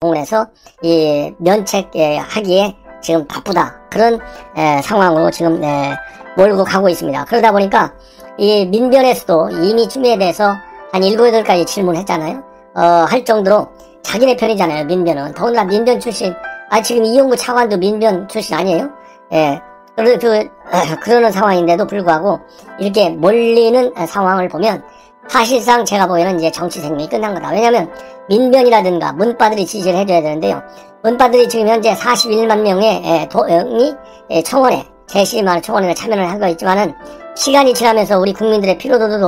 공원에서 이 면책하기에 지금 바쁘다. 그런 상황으로 지금 몰고 가고 있습니다. 그러다 보니까 이 민변에서도 이미 추미애에 대해서 한 7, 8가지 질문했잖아요. 할 정도로 자기네 편이잖아요. 민변은. 더군다나 민변 출신, 지금 이용구 차관도 민변 출신 아니에요? 예. 그러는 상황인데도 불구하고 이렇게 몰리는 상황을 보면 사실상 제가 보기에는 이제 정치 생명이 끝난 거다. 왜냐면 민변이라든가 문바들이 지지를 해줘야 되는데요. 문바들이 지금 현재 41만 명의 도영이 청원에 제12만 청원에 참여를 하고 있지만은 시간이 지나면서 우리 국민들의 피로도도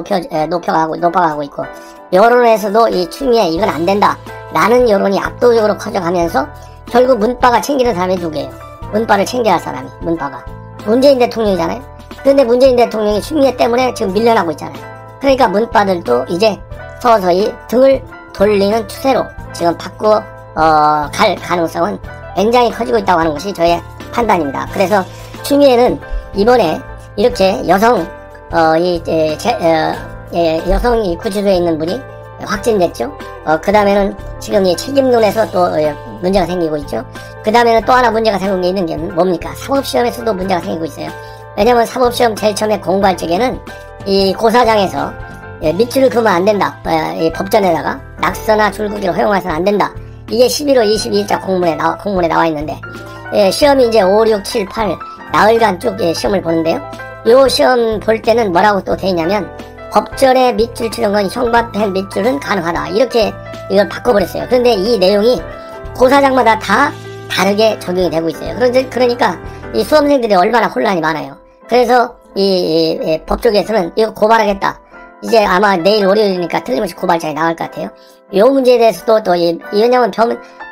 높아가고 있고 여론에서도 이 추미애 이건 안 된다 라는 여론이 압도적으로 커져가면서 결국 문바가 챙기는 사람이 누구예요? 문바를 챙겨야 할 사람이 문바가 문재인 대통령이잖아요. 그런데 문재인 대통령이 추미애 때문에 지금 밀려나고 있잖아요. 그러니까 문바들도 이제 서서히 등을 돌리는 추세로 지금 바꾸어 갈 가능성은 굉장히 커지고 있다고 하는 것이 저의 판단입니다. 그래서 추미애는 이번에 이렇게 여성이 구치소에 있는 분이 확진됐죠. 그 다음에는 지금 이 책임론에서 또 문제가 생기고 있죠. 그 다음에는 또 하나 문제가 생기고 있는 게 뭡니까? 사법시험에서도 문제가 생기고 있어요. 왜냐면 사법시험 제일 처음에 공부할 적에는 이 고사장에서 밑줄을 그으면 안 된다. 이 법전에다가 낙서나 줄긋기로 허용해서는 안 된다. 이게 11월 22일자 공문에 나와 있는데 시험이 이제 5, 6, 7, 8 나흘간 쭉 시험을 보는데요. 요 시험 볼 때는 뭐라고 또 돼 있냐면 법전에 밑줄 치는 건 형법행 밑줄은 가능하다. 이렇게 이걸 바꿔버렸어요. 그런데 이 내용이 고사장마다 다 다르게 적용이 되고 있어요. 그러니까 이 수험생들이 얼마나 혼란이 많아요. 그래서 이 법 쪽에서는 이거 고발하겠다. 이제 아마 내일 월요일이니까 틀림없이 고발장이 나갈 것 같아요. 이 문제에 대해서도 왜냐면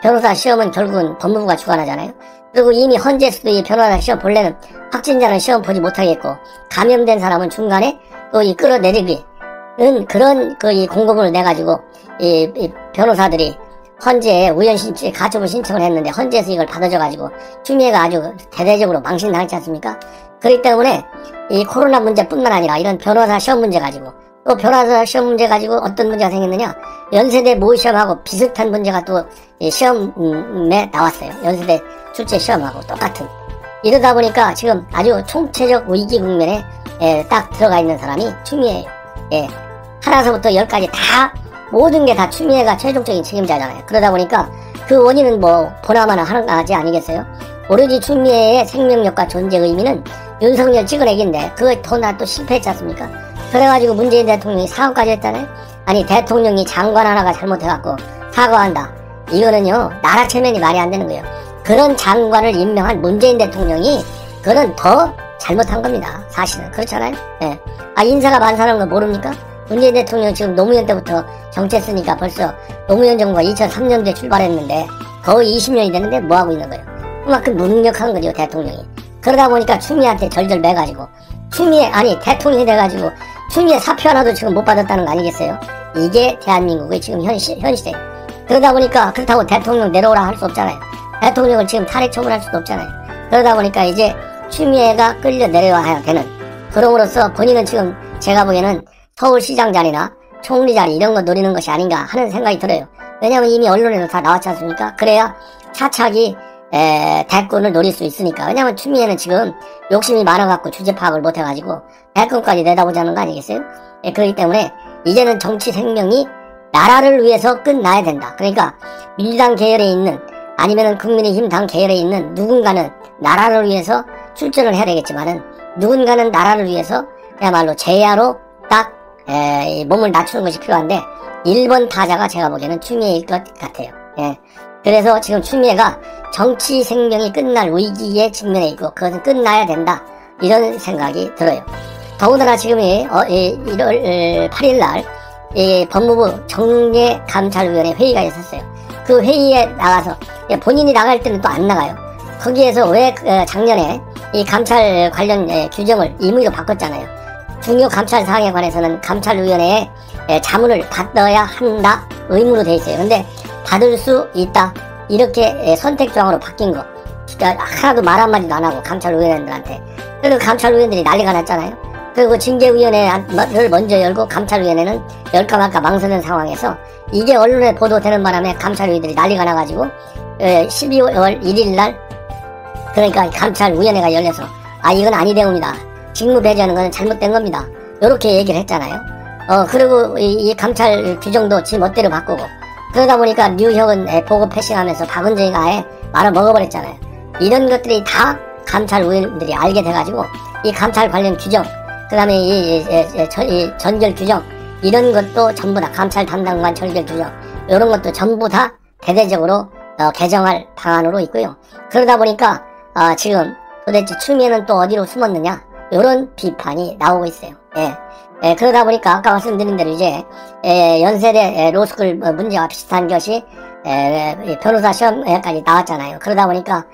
변호사 시험은 결국은 법무부가 주관하잖아요. 그리고 이미 헌재에서도 이 변호사 시험 본래는 확진자는 시험 보지 못하겠고 감염된 사람은 중간에 또 이 끌어내리기는 그런 이 공고문을 내가지고 이 변호사들이 헌재에 우연신청 가처분 신청을 했는데 헌재에서 이걸 받아줘가지고 추미애가 아주 대대적으로 망신당했지 않습니까? 그렇기 때문에 이 코로나 문제뿐만 아니라 이런 변호사 시험 문제 가지고 또 변호사 시험 문제 가지고 어떤 문제가 생겼느냐, 연세대 모의시험하고 비슷한 문제가 또 이 시험에 나왔어요. 연세대 출제 시험하고 똑같은. 이러다 보니까 지금 아주 총체적 위기 국면에 딱 들어가 있는 사람이 추미애예요. 하나서부터 10까지 다 모든 게 다 추미애가 최종적인 책임자잖아요. 그러다 보니까 그 원인은 뭐 보나마나 하지 아니겠어요? 오로지 추미애의 생명력과 존재 의미는 윤석열 찍어내기인데 그거 또 실패했지 않습니까? 그래가지고 문재인 대통령이 사과까지 했잖아요. 아니 대통령이 장관 하나가 잘못해갖고 사과한다. 이거는요 나라 체면이 말이 안 되는 거예요. 그런 장관을 임명한 문재인 대통령이 그거는 더 잘못한 겁니다. 사실은 그렇잖아요. 인사가 많다는 거 모릅니까? 문재인 대통령 지금 노무현 때부터 정치했으니까 벌써 노무현 정부가 2003년도에 출발했는데 거의 20년이 됐는데 뭐하고 있는 거예요? 그만큼 무능력한 거죠 대통령이. 그러다 보니까 추미애한테 절절 매가지고 대통령이 돼가지고 추미애 사표 하나도 지금 못 받았다는 거 아니겠어요? 이게 대한민국의 지금 현실이에요. 그러다 보니까 그렇다고 대통령 내려오라 할 수 없잖아요. 대통령을 지금 탄핵 처분할 수도 없잖아요. 그러다 보니까 이제 추미애가 끌려 내려와야 되는, 그럼으로써 본인은 지금 제가 보기에는 서울시장 자리나 총리 자리 이런 거 노리는 것이 아닌가 하는 생각이 들어요. 왜냐면 이미 언론에도 다 나왔지 않습니까? 그래야 차차기 대권을 노릴 수 있으니까. 왜냐면 추미애는 지금 욕심이 많아갖고 주제 파악을 못해가지고 대권까지 내다보자는 거 아니겠어요? 그렇기 때문에 이제는 정치 생명이 나라를 위해서 끝나야 된다. 그러니까 민주당 계열에 있는 아니면은 국민의힘 당 계열에 있는 누군가는 나라를 위해서 출전을 해야 되겠지만은 누군가는 나라를 위해서 그야말로 제야로 딱 몸을 낮추는 것이 필요한데 1번 타자가 제가 보기에는 추미애일 것 같아요. 그래서 지금 추미애가 정치 생명이 끝날 위기에 직면해 있고 그것은 끝나야 된다. 이런 생각이 들어요. 더군다나 지금 1월 8일날 법무부 정례감찰위원회 회의가 있었어요. 그 회의에 나가서 본인이 나갈 때는 또 안 나가요. 거기에서 왜 작년에 이 감찰 관련 규정을 임의로 바꿨잖아요. 중요 감찰 사항에 관해서는 감찰위원회에 자문을 받아야 한다 의무로 돼 있어요. 근데 받을 수 있다 이렇게 선택조항으로 바뀐 거, 그러니까 하나도 말 한마디도 안 하고 감찰위원들한테. 그리고 감찰위원들이 난리가 났잖아요. 그리고 징계위원회를 먼저 열고 감찰위원회는 열까 말까 망설이는 상황에서 이게 언론에 보도되는 바람에 감찰위들이 난리가 나가지고 12월 1일날 그러니까 감찰위원회가 열려서 이건 아니되옵니다. 직무 배제하는 건 잘못된 겁니다. 요렇게 얘기를 했잖아요. 그리고 이 감찰 규정도 지 멋대로 바꾸고 그러다 보니까 류혁은 보고 패싱하면서 박은정이가 아예 말을 먹어버렸잖아요. 이런 것들이 다 감찰위원들이 알게 돼가지고 이 감찰 관련 규정 그 다음에 이 전결 규정 이런 것도 전부 다 감찰 담당관 전결 규정 이런 것도 전부 다 대대적으로 개정할 방안으로 있고요. 그러다 보니까 지금 도대체 추미애는 또 어디로 숨었느냐 이런 비판이 나오고 있어요. 그러다 보니까 아까 말씀드린 대로 이제 연세대 로스쿨 문제와 비슷한 것이 변호사 시험까지 나왔잖아요. 그러다 보니까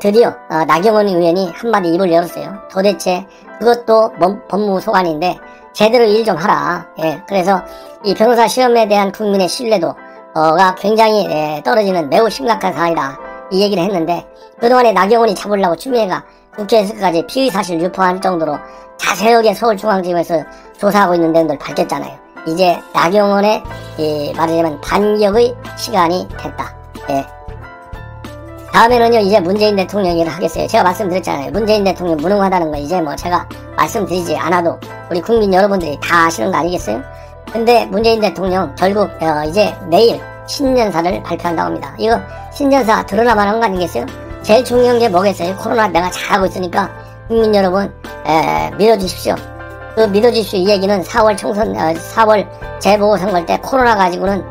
드디어 나경원 의원이 한마디 입을 열었어요. 도대체 그것도 법무소관인데 제대로 일 좀 하라. 그래서 이 변호사 시험에 대한 국민의 신뢰도가 굉장히 떨어지는 매우 심각한 상황이다. 이 얘기를 했는데 그동안에 나경원이 잡으려고 추미애가 국회에서까지 피의사실 유포할 정도로 자세하게 서울중앙지검에서 조사하고 있는 내용들 밝혔잖아요. 이제 나경원의 말하자면 반격의 시간이 됐다. 다음에는요 이제 문재인 대통령 얘기를 하겠어요. 제가 말씀드렸잖아요. 문재인 대통령 무능하다는 거 이제 뭐 제가 말씀드리지 않아도 우리 국민 여러분들이 다 아시는 거 아니겠어요? 근데 문재인 대통령 결국 이제 내일 신년사를 발표한다고 합니다. 이거 신년사 드러나만 한 거 아니겠어요? 제일 중요한 게 뭐겠어요? 코로나 내가 잘하고 있으니까 국민 여러분 믿어주십시오. 그 믿어주십시오 이 얘기는 4월 총선 4월 재보궐선거 때 코로나 가지고는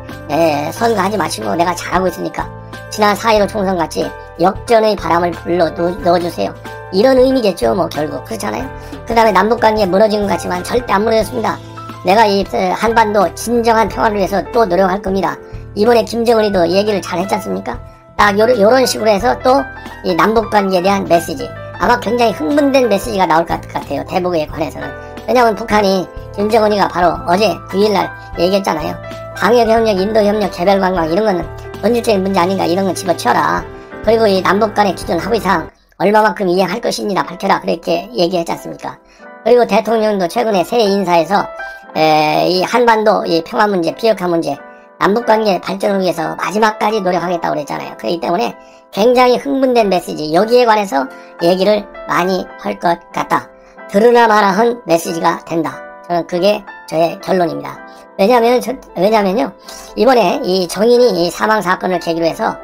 선거하지 마시고 내가 잘하고 있으니까 지난 4.15 총선같이 역전의 바람을 불러 넣어주세요. 이런 의미겠죠 뭐 결국 그렇잖아요. 그 다음에 남북관계 무너진 것 같지만 절대 안 무너졌습니다. 내가 이 한반도 진정한 평화를 위해서 또 노력할 겁니다. 이번에 김정은이도 얘기를 잘 했지 않습니까? 딱 요런 식으로 해서 또 이 남북관계에 대한 메시지 아마 굉장히 흥분된 메시지가 나올 것 같아요. 대북에 관해서는. 왜냐하면 북한이 김정은이가 바로 어제 9일날 얘기했잖아요. 방역협력, 인도협력, 개별관광 이런 거는 본질적인 문제 아닌가 이런 건 집어치워라. 그리고 이 남북 간의 기존 합의사항 얼마만큼 이행할 것인지나 밝혀라. 그렇게 얘기했지 않습니까? 그리고 대통령도 최근에 새 인사에서 이 한반도 이 평화 문제, 비핵화 문제, 남북관계 발전을 위해서 마지막까지 노력하겠다고 그랬잖아요. 그렇기 때문에 굉장히 흥분된 메시지 여기에 관해서 얘기를 많이 할 것 같다. 들으나마나 한 메시지가 된다. 저는 그게 저의 결론입니다. 왜냐면요 이번에 이 정인이 이 사망 사건을 계기로 해서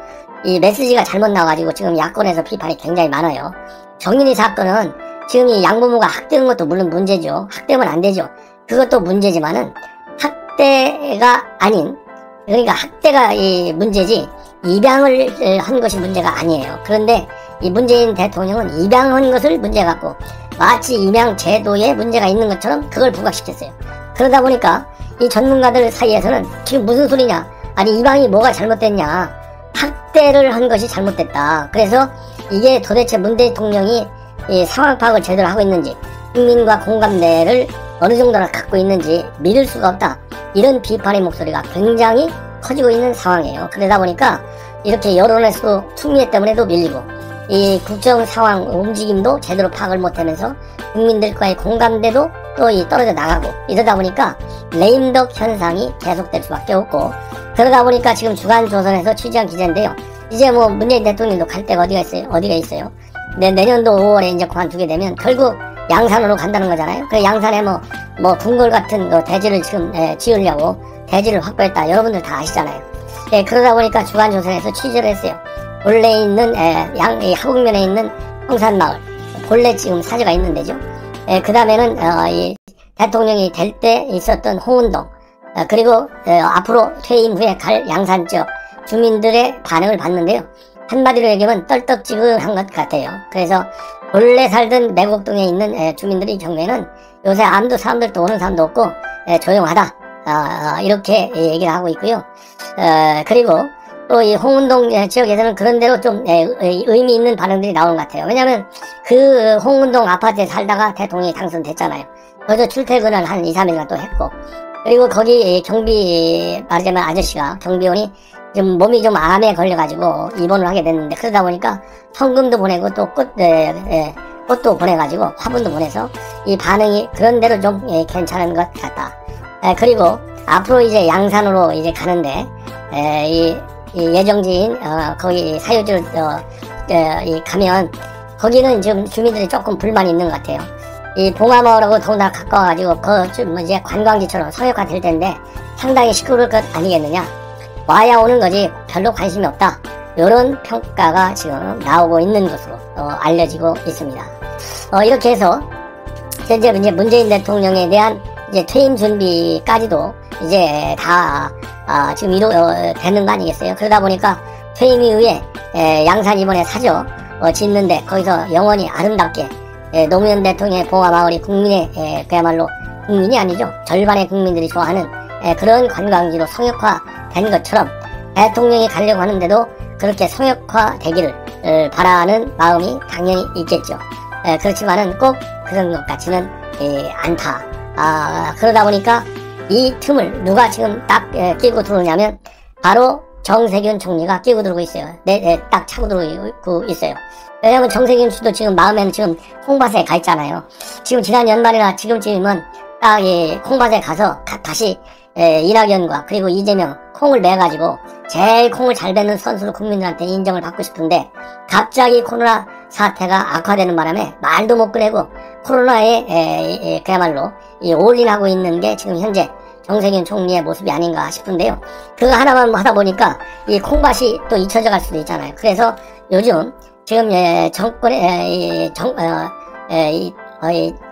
이 메시지가 잘못 나와가지고 지금 야권에서 비판이 굉장히 많아요. 정인이 사건은 지금 이 양부모가 학대한 것도 물론 문제죠. 학대면 안 되죠. 그것도 문제지만은 학대가 아닌 그러니까 학대가 이 문제지 입양을 한 것이 문제가 아니에요. 그런데 이 문재인 대통령은 입양한 것을 문제 갖고 마치 입양 제도에 문제가 있는 것처럼 그걸 부각시켰어요. 그러다 보니까 이 전문가들 사이에서는 지금 무슨 소리냐 아니 입양이 뭐가 잘못됐냐 학대를 한 것이 잘못됐다. 그래서 이게 도대체 문 대통령이 이 상황 파악을 제대로 하고 있는지 국민과 공감대를 어느 정도나 갖고 있는지 믿을 수가 없다. 이런 비판의 목소리가 굉장히 커지고 있는 상황이에요. 그러다 보니까 이렇게 여론에서도 추미애 때문에도 밀리고 이 국정 상황 움직임도 제대로 파악을 못하면서 국민들과의 공감대도 또 떨어져 나가고 이러다 보니까 레임덕 현상이 계속될 수밖에 없고 그러다 보니까 지금 주간조선에서 취재한 기자인데요. 이제 뭐 문재인 대통령도 갈 데가 어디가 있어요. 내년도 5월에 이제 그만두게 되면 결국 양산으로 간다는 거잖아요. 그 양산에 뭐 궁궐 같은 대지를 지금 지으려고 대지를 확보했다. 여러분들 다 아시잖아요. 그러다 보니까 주간조선에서 취재를 했어요. 본래 있는 이 하북면에 있는 홍산마을 본래 지금 사저가 있는 데죠. 그 다음에는 이 대통령이 될 때 있었던 홍은동 그리고 앞으로 퇴임 후에 갈 양산 쪽 주민들의 반응을 봤는데요. 한마디로 얘기하면 떨떡지근한 것 같아요. 그래서 본래 살던 매곡동에 있는 주민들의 경우에는 요새 아무도 사람들도 오는 사람도 없고 조용하다 이렇게 얘기를 하고 있고요. 그리고 또 이 홍은동 지역에서는 그런 대로 좀 의미 있는 반응들이 나오는 것 같아요. 왜냐하면 그 홍은동 아파트에 살다가 대통령이 당선됐잖아요. 거기서 출퇴근을 한 2, 3일간 또 했고 그리고 거기 경비 말하자면 아저씨가 경비원이 좀 몸이 좀 암에 걸려가지고 입원을 하게 됐는데 그러다 보니까 성금도 보내고 또 꽃도 보내가지고 화분도 보내서 이 반응이 그런 대로 좀 괜찮은 것 같다. 그리고 앞으로 이제 양산으로 이제 가는데, 이 예정지인, 거기 사유지로, 가면, 거기는 지금 주민들이 조금 불만이 있는 것 같아요. 이 봉화마을하고 더군다나 가까워가지고, 이제 관광지처럼 성역화 될 텐데, 상당히 시끄러울 것 아니겠느냐. 와야 오는 거지, 별로 관심이 없다. 요런 평가가 지금 나오고 있는 것으로, 알려지고 있습니다. 이렇게 해서, 현재 이제 문재인 대통령에 대한 이제 퇴임 준비까지도 이제 다 지금 되는 거 아니겠어요? 그러다 보니까 퇴임 이후에 양산 이번에 사저 짓는데 거기서 영원히 아름답게 노무현 대통령의 봉화마을이 국민의 그야말로 국민이 아니죠. 절반의 국민들이 좋아하는 그런 관광지로 성역화된 것처럼 대통령이 가려고 하는데도 그렇게 성역화 되기를 바라는 마음이 당연히 있겠죠. 그렇지만은 꼭 그런 것 같지는 않다. 그러다 보니까 이 틈을 누가 지금 딱 끼고 들어오냐면 바로 정세균 총리가 끼고 들어오고 있어요. 딱 차고 들어오고 있어요. 왜냐면 정세균 씨도 지금 마음에는 지금 콩밭에 가 있잖아요. 지금 지난 연말이나 지금쯤이면 딱 이 콩밭에 가서 다시 이낙연과 그리고 이재명 콩을 매가지고 제일 콩을 잘 뱉는 선수로 국민들한테 인정을 받고 싶은데 갑자기 코로나 사태가 악화되는 바람에 말도 못 꺼내고 코로나에 그야말로 올인하고 있는 게 지금 현재 정세균 총리의 모습이 아닌가 싶은데요. 그거 하나만 하다 보니까 이 콩밭이 또 잊혀져 갈 수도 있잖아요. 그래서 요즘 지금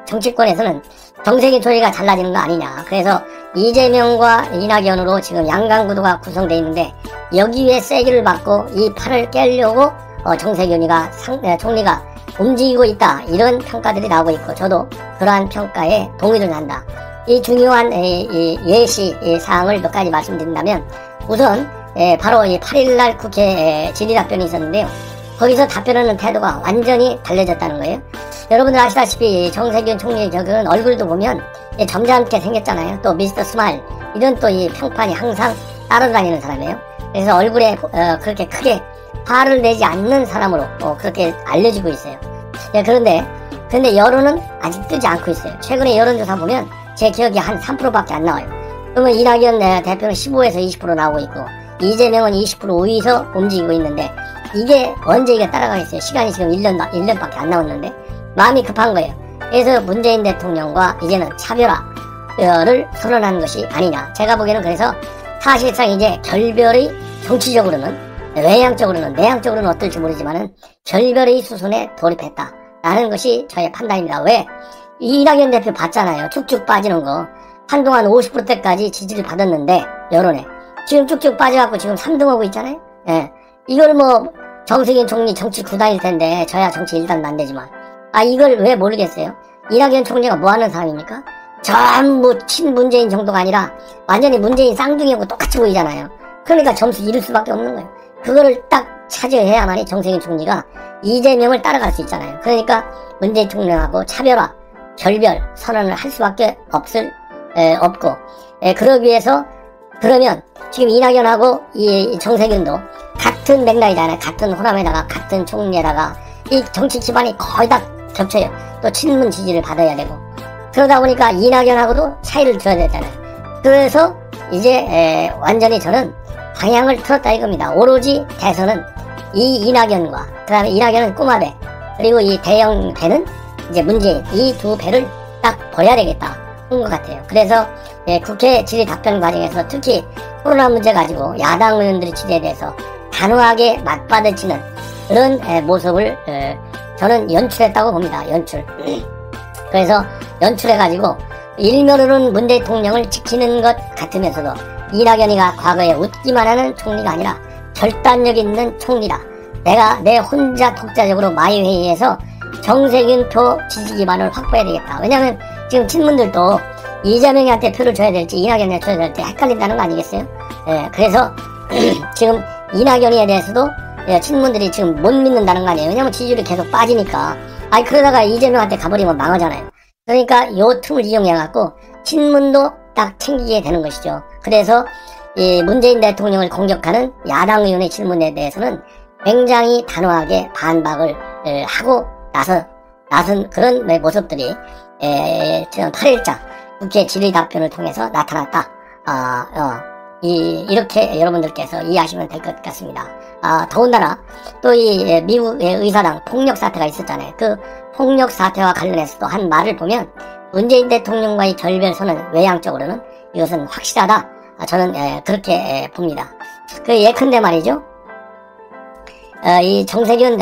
정치권에서는 정세균 총리가 잘라지는 거 아니냐. 그래서 이재명과 이낙연으로 지금 양강구도가 구성되어 있는데 여기에 세기를 받고 이 판을 깨려고 정세균이가 총리가 움직이고 있다. 이런 평가들이 나오고 있고 저도 그러한 평가에 동의를 한다. 이 중요한 예시 사항을 몇 가지 말씀드린다면 우선 바로 8일날 국회 질의답변이 있었는데요. 거기서 답변하는 태도가 완전히 달라졌다는 거예요. 여러분들 아시다시피 정세균 총리의 격은 얼굴도 보면 점잖게 생겼잖아요. 또 미스터 스마일 이런 또 이 평판이 항상 따라다니는 사람이에요. 그래서 얼굴에 그렇게 크게 화를 내지 않는 사람으로 그렇게 알려지고 있어요. 그런데 여론은 아직 뜨지 않고 있어요. 최근에 여론조사 보면 제 기억이 한 3%밖에 안 나와요. 그러면 이낙연 대표는 15에서 20% 나오고 있고 이재명은 20% 우위에서 움직이고 있는데 이게 언제 이게 따라가겠어요. 시간이 지금 1년밖에 안 남았는데 마음이 급한 거예요. 그래서 문재인 대통령과 이제는 차별화를 선언한 것이 아니냐. 제가 보기에는 그래서 사실상 이제 결별의 정치적으로는 외향적으로는 내향적으로는 어떨지 모르지만은 결별의 수순에 돌입했다라는 것이 저의 판단입니다. 왜? 이낙연 대표 봤잖아요. 쭉쭉 빠지는 거. 한동안 50%대까지 지지를 받았는데 여론에 지금 쭉쭉 빠져갖고 지금 3등하고 있잖아요. 이걸 뭐 정세균 총리 정치 9단일 텐데 저야 정치 1단도 안 되지만 이걸 왜 모르겠어요? 이낙연 총리가 뭐 하는 사람입니까? 전부 친문재인 정도가 아니라 완전히 문재인 쌍둥이하고 똑같이 보이잖아요. 그러니까 점수 잃을 수밖에 없는 거예요. 그거를 딱 차지해야만이 정세균 총리가 이재명을 따라갈 수 있잖아요. 그러니까 문재인 총리하고 차별화, 결별 선언을 할 수밖에 없고 그러기 위해서 그러면 지금 이낙연하고 이 정세균도 같은 맥락이잖아요. 같은 호남에다가 같은 총리에다가 이 정치 기반이 거의 다 겹쳐요. 또 친문 지지를 받아야 되고 그러다 보니까 이낙연하고도 차이를 줘야 되잖아요. 그래서 이제 완전히 저는 방향을 틀었다 이겁니다. 오로지 대선은 이 이낙연과 그 다음에 이낙연은 꼬마배 그리고 이 대형 배는 이제 문재인 이 두 배를 딱 버려야 되겠다 한 것 같아요. 그래서 국회 질의 답변 과정에서 특히 코로나 문제 가지고 야당 의원들의 질의에 대해서 단호하게 맞받아치는 그런 모습을 저는 연출했다고 봅니다. 연출. 그래서 연출해가지고 일면으로는 문 대통령을 지키는 것 같으면서도 이낙연이가 과거에 웃기만 하는 총리가 아니라 결단력 있는 총리다. 내가 내 혼자 독자적으로 마이회의에서 정세균 표 지지 기반을 확보해야 되겠다. 왜냐하면 지금 친문들도 이재명한테 표를 줘야 될지 이낙연한테 줘야 될지 헷갈린다는 거 아니겠어요? 그래서 지금 이낙연에 대해서도 친문들이 지금 못 믿는다는 거 아니에요. 왜냐면 지지율이 계속 빠지니까. 그러다가 이재명한테 가버리면 망하잖아요. 그러니까 요 틈을 이용해갖고 친문도 딱 챙기게 되는 것이죠. 그래서 이 문재인 대통령을 공격하는 야당 의원의 질문에 대해서는 굉장히 단호하게 반박을 하고 나선 그런 모습들이 지난 8일자 국회 질의답변을 통해서 나타났다. 이렇게 여러분들께서 이해하시면 될 것 같습니다. 더군다나 또 이 미국의 의사당 폭력 사태가 있었잖아요. 그 폭력 사태와 관련해서도 한 말을 보면 문재인 대통령과의 결별선은 외향적으로는 이것은 확실하다. 저는 그렇게 봅니다. 그 예컨대 말이죠. 이 정세균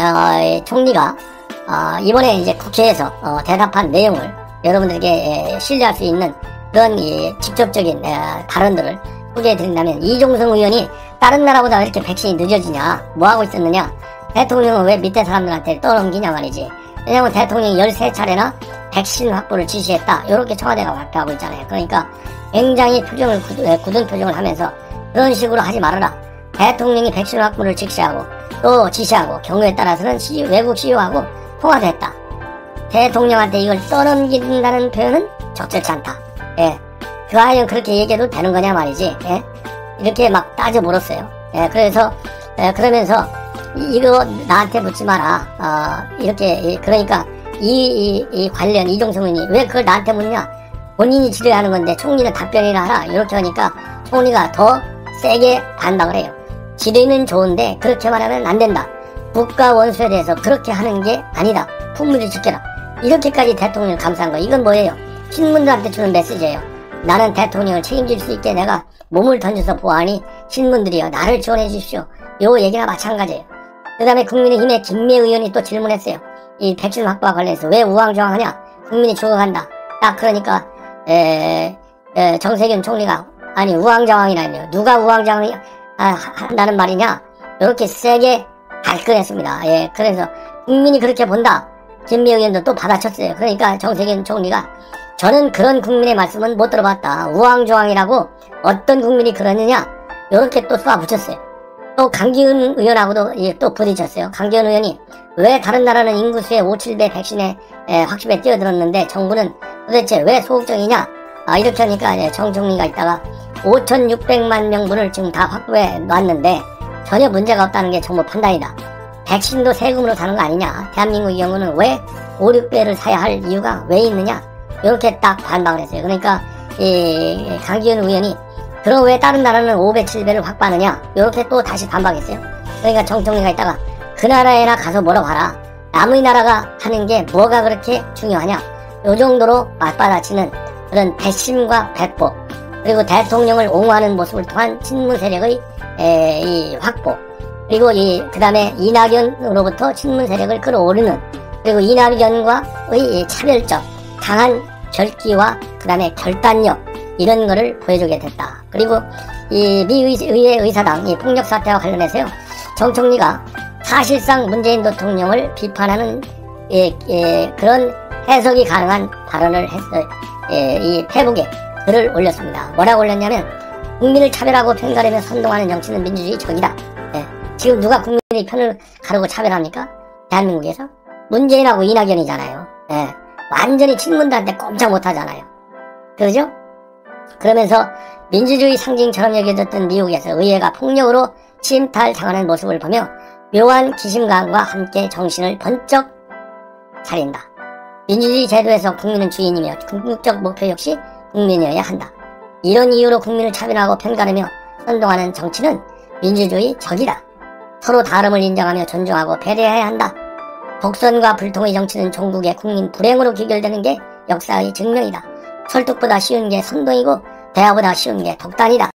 총리가 이번에 이제 국회에서 대답한 내용을 여러분들에게 신뢰할 수 있는 그런 직접적인 발언들을 소개해드린다면, 이종성 의원이 다른 나라보다 왜 이렇게 백신이 늦어지냐, 뭐하고 있었느냐, 대통령은 왜 밑에 사람들한테 떠넘기냐 말이지. 왜냐면 대통령이 13차례나 백신 확보를 지시했다, 이렇게 청와대가 발표하고 있잖아요. 그러니까 굉장히 표정을 굳은 표정을 하면서 그런 식으로 하지 말아라, 대통령이 백신 확보를 지시하고 또 지시하고 경우에 따라서는 외국 CEO하고 통화도 했다, 대통령한테 이걸 떠넘긴다는 표현은 적절치 않다. 예. 그하여 그렇게 얘기해도 되는 거냐 말이지. 예? 이렇게 막 따져 물었어요. 예, 그래서 그러면서 이거 나한테 묻지 마라. 이렇게 그러니까 이 관련 이종성 의원이 왜 그걸 나한테 묻냐? 본인이 지뢰야 하는 건데 총리는 답변이나 하라. 이렇게 하니까 총리가 더 세게 반박을 해요. 지뢰는 좋은데 그렇게 말하면 안 된다. 국가 원수에 대해서 그렇게 하는 게 아니다. 품위를 지켜라. 이렇게까지 대통령을 감싸는 거. 이건 뭐예요? 신문들한테 주는 메시지예요. 나는 대통령을 책임질 수 있게 내가 몸을 던져서 보아하니 신문들이여 나를 지원해 주십시오. 요 얘기나 마찬가지예요. 그 다음에 국민의힘의 김미애 의원이 또 질문했어요. 이 백신 확보와 관련해서 왜 우왕좌왕하냐? 국민이 죽어간다. 딱 그러니까 정세균 총리가 아니 우왕좌왕이라며 누가 우왕좌왕 한다는 말이냐? 이렇게 세게 발끈했습니다. 예, 그래서 국민이 그렇게 본다. 김미애 의원도 또 받아쳤어요. 그러니까 정세균 총리가 저는 그런 국민의 말씀은 못 들어봤다. 우왕좌왕이라고 어떤 국민이 그러느냐? 이렇게 또 쏘아붙였어요. 또 강기훈 의원하고도 또 부딪혔어요. 강기훈 의원이 왜 다른 나라는 인구수의 5-7배 백신에 확실에 뛰어들었는데 정부는 도대체 왜 소극적이냐? 이렇게 하니까 정 총리가 있다가 5,600만 명분을 지금 다 확보해 놨는데 전혀 문제가 없다는 게 정부 판단이다. 백신도 세금으로 사는 거 아니냐? 대한민국의 경우는 왜 5-6배를 사야 할 이유가 왜 있느냐? 이렇게 딱 반박을 했어요. 그러니까 이 강기훈 의원이 그럼 왜 다른 나라는 5배, 7배를 확보하느냐? 이렇게 또 다시 반박했어요. 그러니까 정 총리가 있다가 그 나라에나 가서 물어봐라. 남의 나라가 하는 게 뭐가 그렇게 중요하냐? 요 정도로 맞받아치는 그런 배심과 배포, 그리고 대통령을 옹호하는 모습을 통한 친문 세력의 이 확보, 그리고 그 다음에 이낙연으로부터 친문 세력을 끌어오르는, 그리고 이낙연과의 차별적 강한 결기와 그 다음에 결단력, 이런 거를 보여주게 됐다. 그리고 이 미의회 의사당 이 폭력 사태와 관련해서요, 정 총리가 사실상 문재인 대통령을 비판하는 그런 해석이 가능한 발언을 했어요. 이 페북에 글을 올렸습니다. 뭐라고 올렸냐면, 국민을 차별하고 편가르며 선동하는 정치는 민주주의 적이다. 지금 누가 국민의 편을 가르고 차별합니까? 대한민국에서? 문재인하고 이낙연이잖아요. 완전히 친문들한테 꼼짝 못하잖아요. 그러죠? 그러면서 민주주의 상징처럼 여겨졌던 미국에서 의회가 폭력으로 침탈당하는 모습을 보며 묘한 기심감과 함께 정신을 번쩍 차린다. 민주주의 제도에서 국민은 주인이며 궁극적 목표 역시 국민이어야 한다. 이런 이유로 국민을 차별하고 편가르며 선동하는 정치는 민주주의 적이다. 서로 다름을 인정하며 존중하고 배려해야 한다. 독선과 불통의 정치는 종국의 국민 불행으로 귀결되는 게 역사의 증명이다. 설득보다 쉬운 게 선동이고 대화보다 쉬운 게 독단이다.